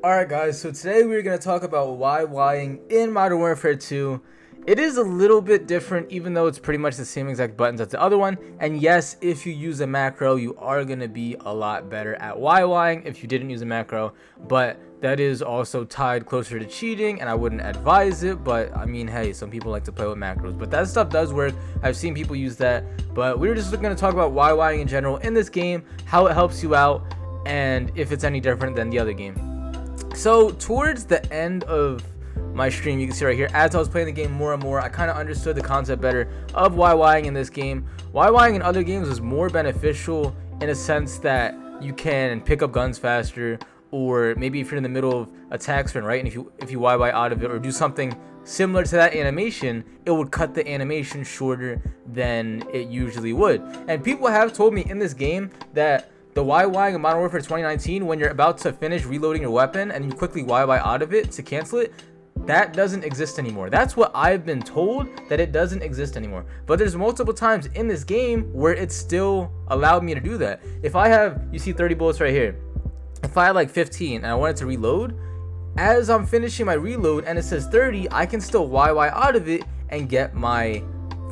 Alright guys, so today we're going to talk about YYing in Modern Warfare 2. It is a little bit different even though it's pretty much the same exact buttons as the other one. And yes, if you use a macro, you are going to be a lot better at YYing if you didn't use a macro. But that is also tied closer to cheating and I wouldn't advise it. But I mean, hey, some people like to play with macros. But that stuff does work. I've seen people use that. But we're just going to talk about YYing in general in this game, how it helps you out, and if it's any different than the other game. So towards the end of my stream, you can see right here, as I was playing the game more and more, I kind of understood the concept better of YYing in this game. YYing in other games is more beneficial in a sense that you can pick up guns faster, or maybe if you're in the middle of attack sprint, right, and if you YY out of it or do something similar to that animation, it would cut the animation shorter than it usually would. And people have told me in this game that the YYing in Modern Warfare 2019, when you're about to finish reloading your weapon and you quickly YY out of it to cancel it, that doesn't exist anymore. That's what I've been told, that it doesn't exist anymore. But there's multiple times in this game where it still allowed me to do that. If I have, you see 30 bullets right here. If I had like 15 and I wanted to reload, as I'm finishing my reload and it says 30, I can still YY out of it and get my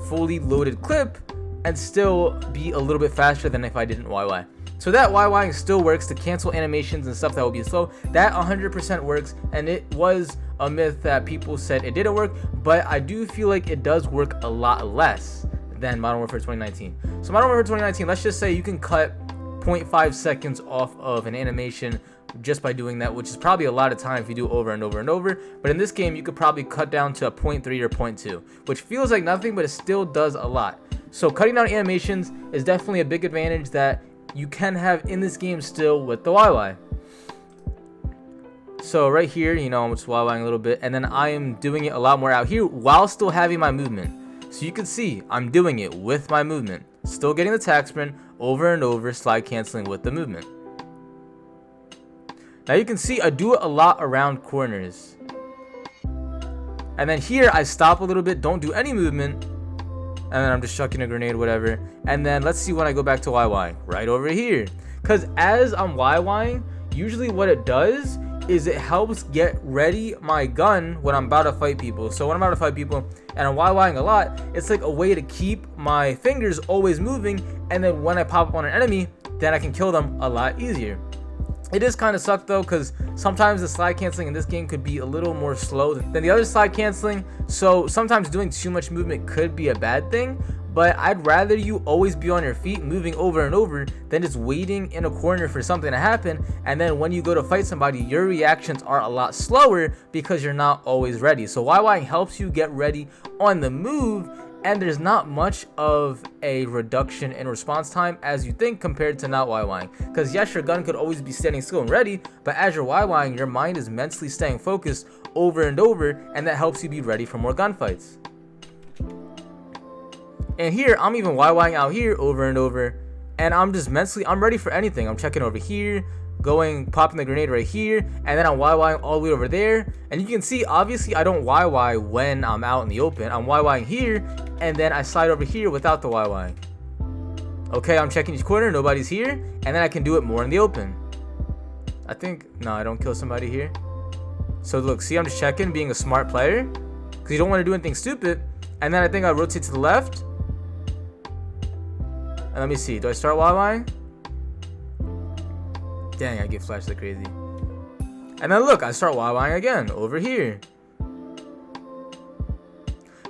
fully loaded clip and still be a little bit faster than if I didn't YY. So that YYing still works to cancel animations and stuff that will be slow. That 100% works, and it was a myth that people said it didn't work, but I do feel like it does work a lot less than Modern Warfare 2019. So Modern Warfare 2019, let's just say you can cut 0.5 seconds off of an animation just by doing that, which is probably a lot of time if you do it over and over and over. But in this game, you could probably cut down to a 0.3 or 0.2, which feels like nothing, but it still does a lot. So cutting down animations is definitely a big advantage that you can have in this game still with the YY. So right here, you know, I'm just YYing a little bit, and then I am doing it a lot more out here while still having my movement. So you can see I'm doing it with my movement, still getting the tack sprint over and over, slide canceling with the movement. Now you can see I do it a lot around corners, and then here I stop a little bit, don't do any movement, and then I'm just chucking a grenade, whatever. And then let's see when I go back to YYing right over here, because as I'm YYing, usually what it does is it helps get ready my gun when I'm about to fight people. So when I'm about to fight people and I'm YYing a lot, it's like a way to keep my fingers always moving, and then when I pop up on an enemy, then I can kill them a lot easier. It is kind of suck though, because sometimes the slide canceling in this game could be a little more slow than the other slide canceling. So sometimes doing too much movement could be a bad thing, but I'd rather you always be on your feet moving over and over than just waiting in a corner for something to happen. And then when you go to fight somebody, your reactions are a lot slower because you're not always ready. So YYing helps you get ready on the move, and there's not much of a reduction in response time as you think compared to not YYing. Because yes, your gun could always be standing still and ready, but as you're YYing, your mind is mentally staying focused over and over, and that helps you be ready for more gunfights. And here, I'm even YYing out here over and over, and I'm just mentally, I'm ready for anything. I'm checking over here, popping the grenade right here, and then I'm YYing all the way over there. And you can see, obviously, I don't YY when I'm out in the open. I'm YYing here, and then I slide over here without the YYing. Okay, I'm checking each corner, nobody's here, and then I can do it more in the open. I think, no, I don't kill somebody here. So look, see, I'm just checking, being a smart player, because you don't want to do anything stupid. And then I think I rotate to the left. And let me see, do I start YYing? Dang, I get flashed like crazy. And then look, I start YYing again over here.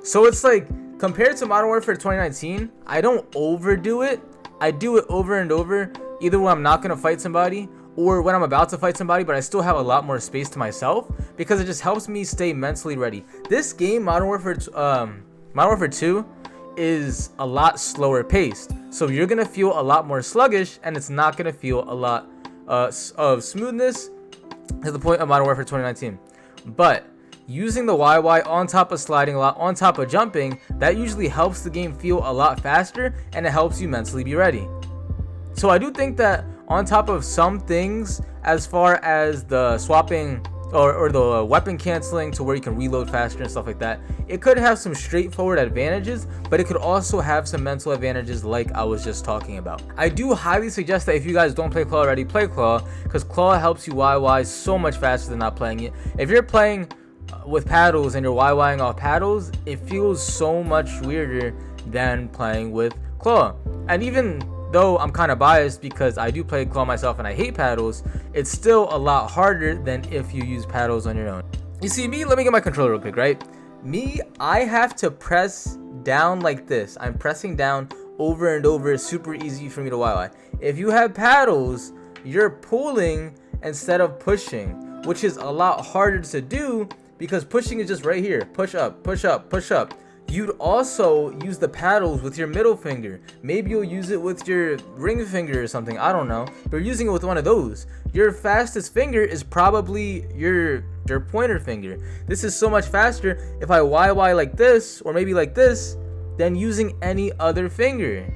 So it's like, compared to Modern Warfare 2019, I don't overdo it. I do it over and over, either when I'm not going to fight somebody or when I'm about to fight somebody, but I still have a lot more space to myself because it just helps me stay mentally ready. This game, Modern Warfare 2, is a lot slower paced. So you're going to feel a lot more sluggish, and it's not going to feel a lot of smoothness to the point of Modern Warfare 2019. But using the YY on top of sliding a lot, on top of jumping, that usually helps the game feel a lot faster, and it helps you mentally be ready. So I do think that on top of some things, as far as the swapping or the weapon canceling to where you can reload faster and stuff like that. It could have some straightforward advantages, but it could also have some mental advantages like I was just talking about. I do highly suggest that if you guys don't play Claw already, play Claw, because Claw helps you YY so much faster than not playing it. If you're playing with paddles and you're YYing off paddles, it feels so much weirder than playing with Claw. And even though I'm kind of biased because I do play Claw myself and I hate paddles, it's still a lot harder than if you use paddles on your own. You see me, let me get my controller real quick, right? Me, I have to press down like this. I'm pressing down over and over. It's super easy for me to YY. If you have paddles, you're pulling instead of pushing, which is a lot harder to do because pushing is just right here. Push up, push up, push up. You'd also use the paddles with your middle finger. Maybe you'll use it with your ring finger or something, I don't know. But you're using it with one of those. Your fastest finger is probably your pointer finger. This is so much faster if I YY like this, or maybe like this, than using any other finger.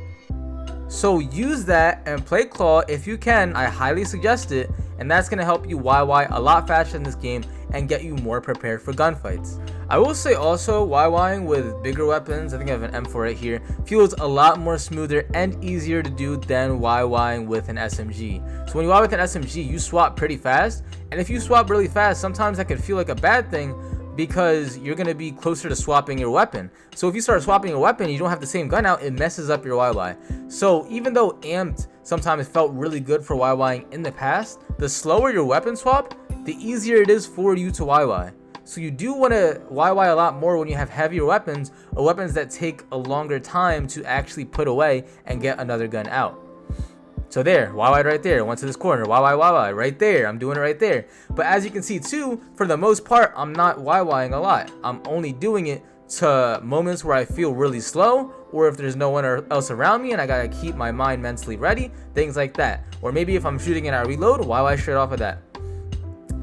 So use that and play Claw if you can. I highly suggest it, and that's gonna help you YY a lot faster in this game and get you more prepared for gunfights. I will say also, YYing with bigger weapons, I think I have an M4 right here, feels a lot more smoother and easier to do than YYing with an SMG. So when you YY with an SMG, you swap pretty fast, and if you swap really fast, sometimes that could feel like a bad thing because you're going to be closer to swapping your weapon. So if you start swapping your weapon and you don't have the same gun out, it messes up your YY. So even though amped sometimes felt really good for YYing in the past, the slower your weapon swap, the easier it is for you to YY. So you do want to YY a lot more when you have heavier weapons, or weapons that take a longer time to actually put away and get another gun out. So there, YY right there, went to this corner, YY right there, I'm doing it right there. But as you can see too, for the most part, I'm not YYing a lot. I'm only doing it to moments where I feel really slow, or if there's no one else around me and I gotta keep my mind mentally ready, things like that. Or maybe if I'm shooting and I reload, YY straight off of that.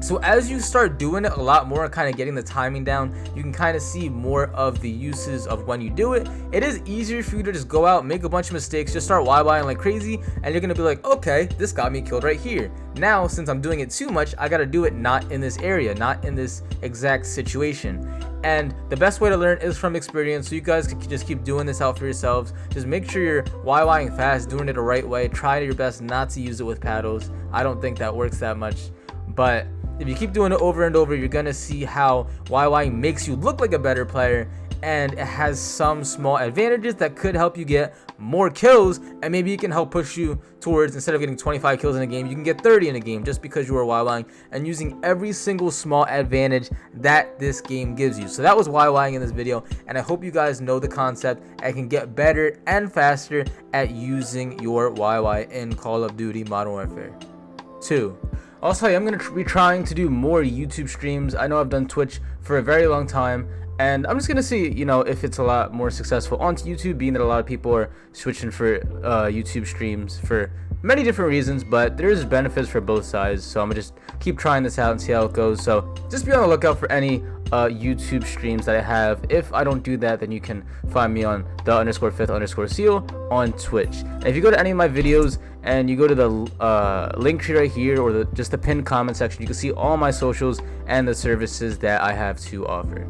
So as you start doing it a lot more and kind of getting the timing down, you can kind of see more of the uses of when you do it. It is easier for you to just go out, make a bunch of mistakes, just start YYing like crazy, and you're going to be like, okay, this got me killed right here. Now, since I'm doing it too much, I got to do it not in this area, not in this exact situation. And the best way to learn is from experience, so you guys can just keep doing this out for yourselves. Just make sure you're YYing fast, doing it the right way. Try your best not to use it with paddles. I don't think that works that much, but if you keep doing it over and over, you're gonna see how YYing makes you look like a better player, and it has some small advantages that could help you get more kills, and maybe it can help push you towards, instead of getting 25 kills in a game, you can get 30 in a game just because you are YYing and using every single small advantage that this game gives you. So that was YYing in this video, and I hope you guys know the concept and can get better and faster at using your YY in Call of Duty Modern Warfare 2. Also, I'm going to be trying to do more YouTube streams. I know I've done Twitch for a very long time, and I'm just going to see, if it's a lot more successful onto YouTube, being that a lot of people are switching for YouTube streams for many different reasons, but there's benefits for both sides. So I'm going to just keep trying this out and see how it goes. So just be on the lookout for any YouTube streams that I have. If I don't do that, then you can find me on the_5_seal on Twitch. And if you go to any of my videos and you go to the link tree right here, or just the pinned comment section, you can see all my socials and the services that I have to offer.